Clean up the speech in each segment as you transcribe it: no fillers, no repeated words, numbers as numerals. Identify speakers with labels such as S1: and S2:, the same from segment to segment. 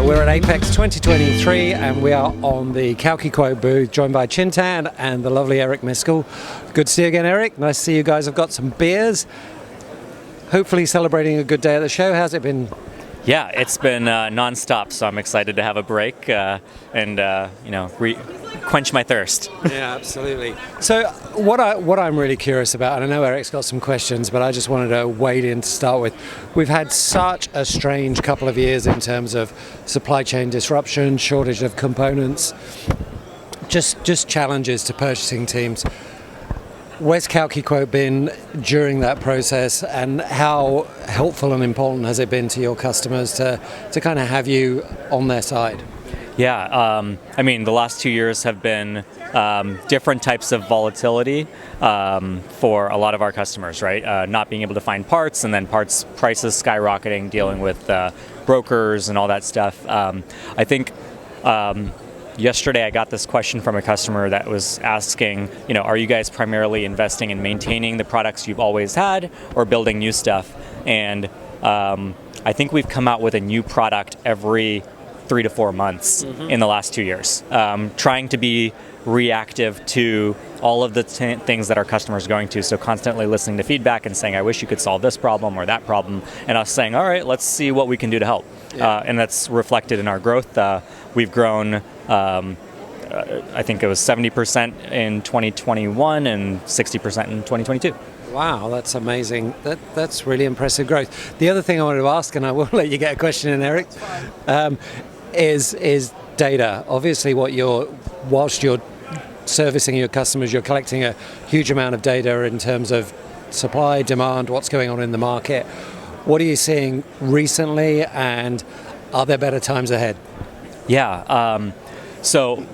S1: We're at Apex 2023 and we are on the CalcuQuote booth, joined by Chintan and the lovely Eric Miscoll. Good to see you again, Eric. Nice to see you guys have got some beers. Hopefully celebrating a good day at the show. How's it been?
S2: Yeah, it's been non-stop, so I'm excited to have a break and quench my thirst.
S1: Yeah, absolutely. So what I'm really curious about, and I know Eric's got some questions, but I just wanted to wade in to start with. We've had such a strange couple of years in terms of supply chain disruption, shortage of components, just challenges to purchasing teams. Where's CalcuQuote been during that process, and how helpful and important has it been to your customers to kind of have you on their side?
S2: Yeah, the last 2 years have been different types of volatility for a lot of our customers, right? Not being able to find parts, and then parts prices skyrocketing, dealing with brokers and all that stuff. I think yesterday I got this question from a customer that was asking, are you guys primarily investing in maintaining the products you've always had or building new stuff? And I think we've come out with a new product every 3 to 4 months in the last 2 years, trying to be reactive to all of the things that our customers are going to. So constantly listening to feedback and saying, I wish you could solve this problem or that problem. And us saying, all right, let's see what we can do to help. Yeah. And that's reflected in our growth. We've grown, I think it was 70% in 2021 and 60% in 2022.
S1: Wow, that's amazing. That's really impressive growth. The other thing I wanted to ask, and I will let you get a question in, Eric, is data. Obviously, whilst you're servicing your customers, you're collecting a huge amount of data in terms of supply, demand, what's going on in the market. What are you seeing recently, and are there better times ahead?
S2: Yeah. So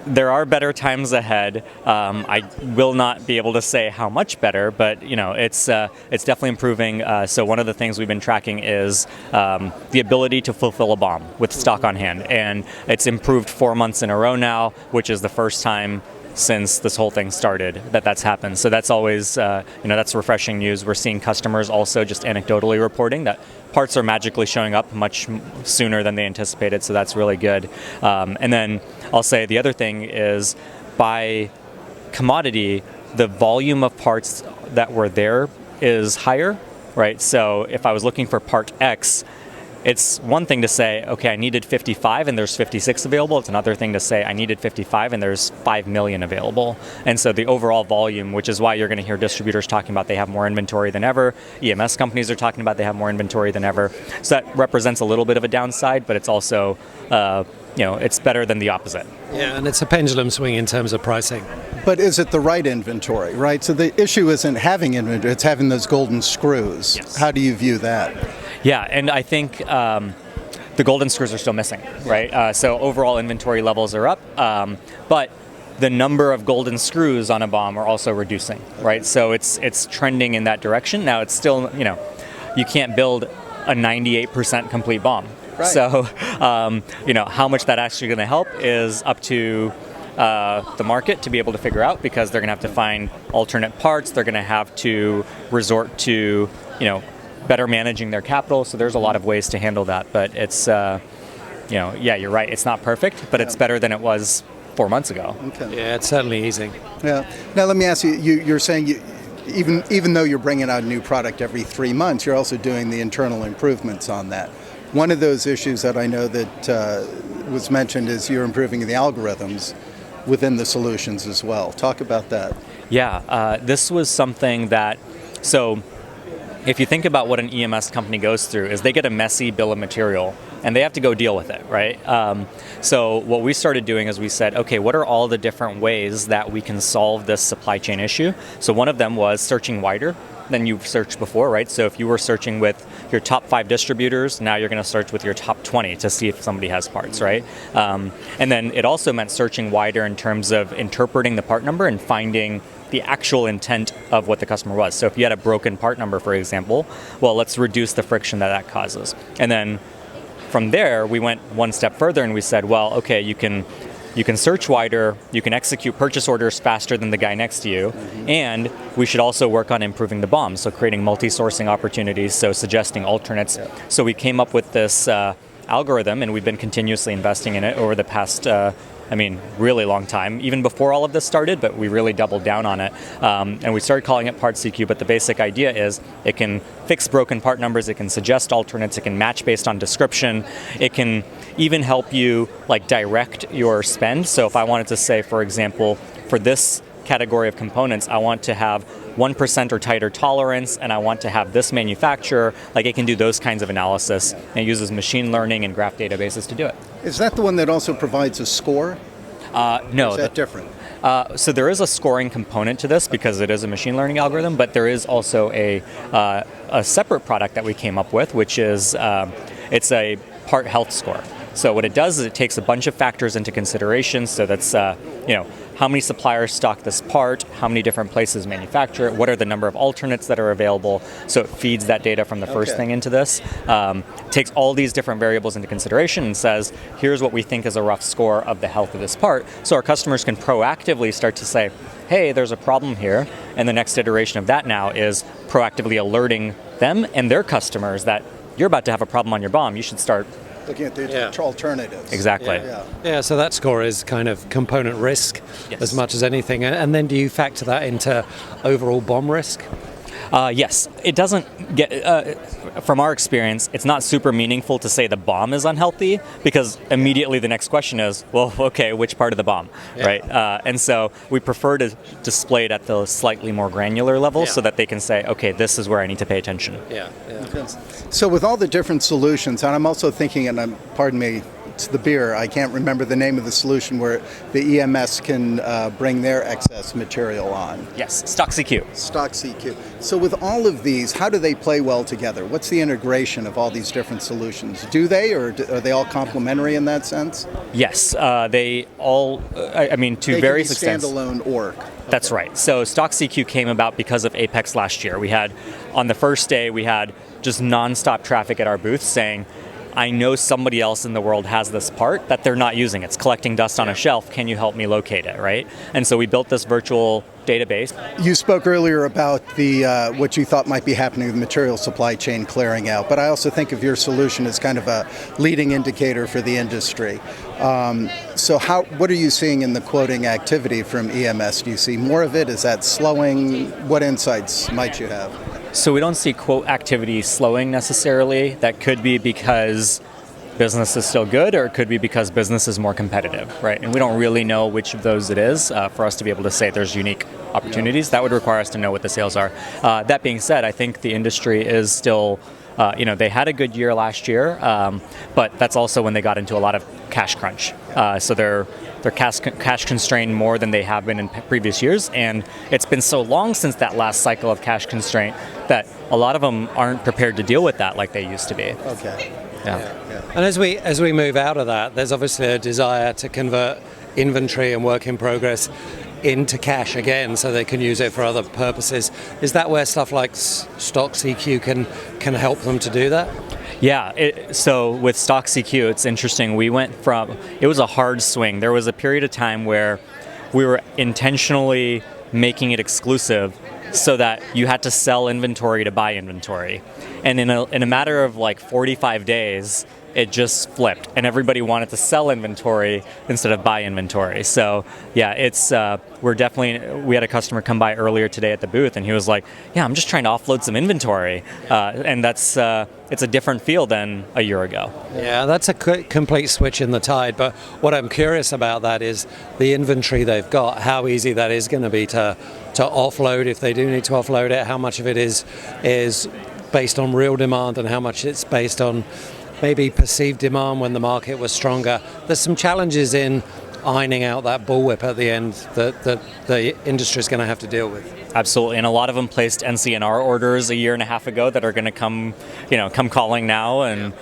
S2: there are better times ahead. I will not be able to say how much better, but it's definitely improving. So one of the things we've been tracking is the ability to fulfill a BOM with stock on hand, and it's improved 4 months in a row now, which is the first time since this whole thing started that's happened. So that's always that's refreshing news. We're seeing customers also just anecdotally reporting that parts are magically showing up much sooner than they anticipated, so that's really good. And then I'll say the other thing is, by commodity, the volume of parts that were there is higher, right? So if I was looking for part X, it's one thing to say, okay, I needed 55 and there's 56 available. It's another thing to say I needed 55 and there's 5 million available. And so the overall volume, which is why you're going to hear distributors talking about they have more inventory than ever. EMS companies are talking about they have more inventory than ever. So that represents a little bit of a downside, but it's also, it's better than the opposite.
S1: Yeah, and it's a pendulum swing in terms of pricing.
S3: But is it the right inventory, right? So the issue isn't having inventory, it's having those golden screws. Yes. How do you view that?
S2: Yeah, and I think the golden screws are still missing, right? So overall inventory levels are up, but the number of golden screws on a BOM are also reducing, right? So it's trending in that direction. Now it's still, you can't build a 98% complete BOM. Right. So, how much that actually going to help is up to the market to be able to figure out, because they're going to have to find alternate parts. They're going to have to resort to, better managing their capital. So there's a lot of ways to handle that, but it's, you're right. It's not perfect, but it's better than it was 4 months ago.
S3: Okay.
S1: Yeah, it's certainly easing.
S3: Yeah. Now let me ask you, you're saying even though you're bringing out a new product every 3 months, you're also doing the internal improvements on that. One of those issues that I know that was mentioned is you're improving the algorithms within the solutions as well. Talk about that.
S2: Yeah, this was something that, so if you think about what an EMS company goes through, is they get a messy bill of material and they have to go deal with it, right? So what we started doing is we said, okay, what are all the different ways that we can solve this supply chain issue? So one of them was searching wider than you've searched before, right? So if you were searching with your top 5 distributors, now you're going to search with your top 20 to see if somebody has parts, right? And then it also meant searching wider in terms of interpreting the part number and finding the actual intent of what the customer was. So if you had a broken part number, for example, well, let's reduce the friction that causes. And then from there, we went one step further and we said, well, okay, you can search wider, you can execute purchase orders faster than the guy next to you, and we should also work on improving the BOM, so creating multi-sourcing opportunities, so suggesting alternates. Yeah. So we came up with this algorithm, and we've been continuously investing in it over the past really long time, even before all of this started, but we really doubled down on it. And we started calling it PartsEQ, but the basic idea is it can fix broken part numbers, it can suggest alternates, it can match based on description, it can even help you like direct your spend. So if I wanted to say, for example, for this category of components, I want to have 1% or tighter tolerance, and I want to have this manufacturer, like it can do those kinds of analysis, and it uses machine learning and graph databases to do it.
S3: Is that the one that also provides a score?
S2: No.
S3: Or is that different?
S2: So there is a scoring component to this because it is a machine learning algorithm, but there is also a separate product that we came up with, which is it's a part health score. So what it does is it takes a bunch of factors into consideration. So that's how many suppliers stock this part, how many different places manufacture it, what are the number of alternates that are available. So it feeds that data from the first thing into this, takes all these different variables into consideration and says, here's what we think is a rough score of the health of this part. So our customers can proactively start to say, hey, there's a problem here. And the next iteration of that now is proactively alerting them and their customers that you're about to have a problem on your BOM. You should start
S3: looking at the alternatives.
S2: Exactly.
S1: Yeah, so that score is kind of component risk as much as anything. And then do you factor that into overall BOM risk?
S2: Yes. It doesn't get, from our experience, it's not super meaningful to say the BOM is unhealthy because immediately the next question is, well, okay, which part of the BOM, right? And so we prefer to display it at the slightly more granular level so that they can say, okay, this is where I need to pay attention.
S3: So with all the different solutions, and I'm also thinking, and pardon me, it's the beer, I can't remember the name of the solution where the EMS can bring their excess material on.
S2: Yes, StockCQ.
S3: StockCQ. So with all of these, how do they play well together? What's the integration of all these different solutions? Do they, or are they all complementary in that sense?
S2: Yes, they all, to various extents.
S3: Standalone org.
S2: That's right. So StockCQ came about because of Apex last year. We had, on the first day, we had just nonstop traffic at our booth saying, I know somebody else in the world has this part that they're not using. It's collecting dust on a shelf. Can you help me locate it, right? And so we built this virtual database.
S3: You spoke earlier about the what you thought might be happening with material supply chain clearing out, but I also think of your solution as kind of a leading indicator for the industry. So what are you seeing in the quoting activity from EMS? Do you see more of it? Is that slowing? What insights might you have?
S2: So we don't see quote activity slowing necessarily. That could be because business is still good, or it could be because business is more competitive, right? And we don't really know which of those it is for us to be able to say there's unique opportunities. That would require us to know what the sales are. That being said, I think the industry is still, they had a good year last year, but that's also when they got into a lot of cash crunch. So they're cash constrained more than they have been in previous years, and it's been so long since that last cycle of cash constraint that a lot of them aren't prepared to deal with that like they used to be.
S3: Okay.
S2: Yeah.
S1: And as we move out of that, there's obviously a desire to convert inventory and work in progress into cash again, so they can use it for other purposes. Is that where stuff like StockCQ can help them to do that?
S2: Yeah, so with StockCQ, it's interesting. We went from, it was a hard swing. There was a period of time where we were intentionally making it exclusive so that you had to sell inventory to buy inventory. And in a matter of like 45 days, it just flipped, and everybody wanted to sell inventory instead of buy inventory. So yeah, it's we had a customer come by earlier today at the booth, and he was like, yeah, I'm just trying to offload some inventory, and that's it's a different feel than a year ago.
S1: Yeah, that's a complete switch in the tide. But what I'm curious about that is the inventory they've got, how easy that is going to be to offload if they do need to offload it, how much of it is based on real demand and how much it's based on maybe perceived demand when the market was stronger. There's some challenges in ironing out that bullwhip at the end that the industry is going to have to deal with.
S2: Absolutely, and a lot of them placed NCNR orders a year and a half ago that are going to come calling now, and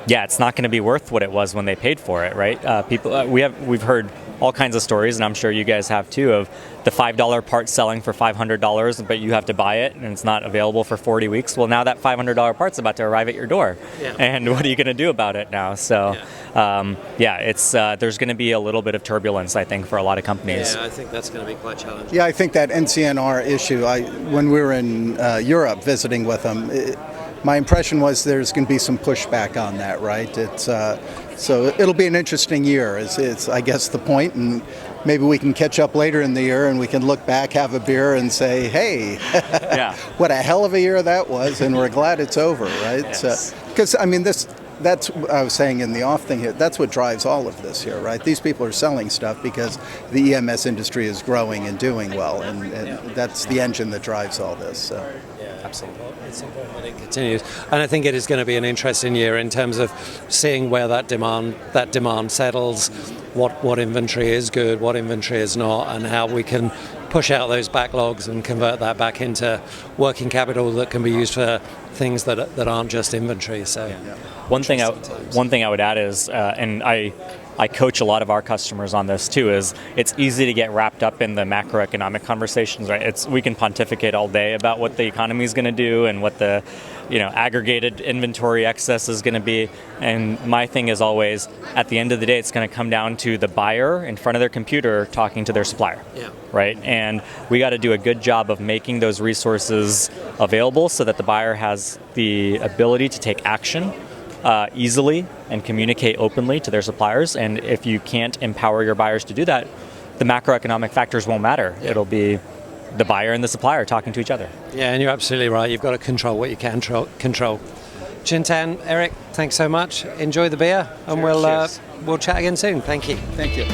S2: it's not going to be worth what it was when they paid for it, right? We've heard all kinds of stories, and I'm sure you guys have too, of the $5 part selling for $500, but you have to buy it, and it's not available for 40 weeks. Well, now that $500 part's about to arrive at your door, and what are you going to do about it now? So, there's going to be a little bit of turbulence, I think, for a lot of companies.
S1: Yeah, I think that's going to be quite challenging.
S3: Yeah, I think that NCNR issue, when we were in Europe visiting with them, my impression was there's going to be some pushback on that, right? So it'll be an interesting year, is I guess the point, and maybe we can catch up later in the year and we can look back, have a beer, and say, hey, what a hell of a year that was, and we're glad it's over, right?
S2: Yes.
S3: Because, I mean, that's what I was saying in the off thing here. That's what drives all of this here, right? These people are selling stuff because the EMS industry is growing and doing well, and that's the engine that drives all this. So.
S1: Absolutely. It's important that it continues. And I think it is going to be an interesting year in terms of seeing where that demand settles, what inventory is good, what inventory is not, and how we can push out those backlogs and convert that back into working capital that can be used for things that aren't just inventory. So
S2: one thing I would add is, and I coach a lot of our customers on this too, is it's easy to get wrapped up in the macroeconomic conversations, right? We can pontificate all day about what the economy is going to do and what the aggregated inventory excess is going to be. And my thing is always, at the end of the day, it's going to come down to the buyer in front of their computer talking to their supplier, right? And we got to do a good job of making those resources available so that the buyer has the ability to take action easily and communicate openly to their suppliers. And if you can't empower your buyers to do that, the macroeconomic factors won't matter. It'll be the buyer and the supplier talking to each other.
S1: Yeah, and you're absolutely right. You've got to control what you can control. Chintan, Eric, thanks so much. Enjoy the beer, and we'll chat again soon. Thank you.
S3: Thank you.